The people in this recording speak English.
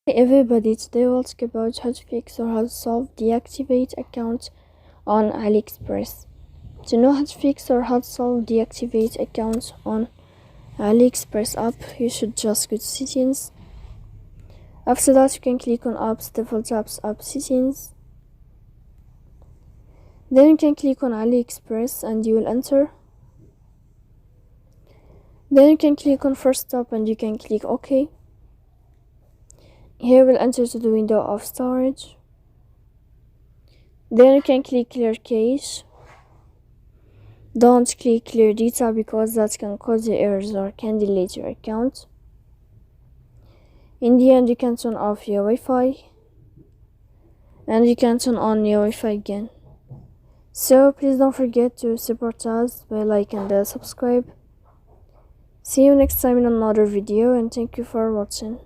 Hey everybody, today we'll talk about how to fix or how to solve deactivate account on AliExpress. To know how to fix or how to solve deactivate account on AliExpress app, you should just go to settings. After that, you can click on apps, default apps, app settings. Then you can click on AliExpress and you will enter. Then you can click on first stop and you can click OK. Here we'll enter to the window of storage. Then you can click clear cache. Don't click clear data because that can cause you errors or can delete your account. In the end, you can turn off your Wi-Fi and you can turn on your Wi-Fi again. So please don't forget to support us by like and subscribe. See you next time in another video and thank you for watching.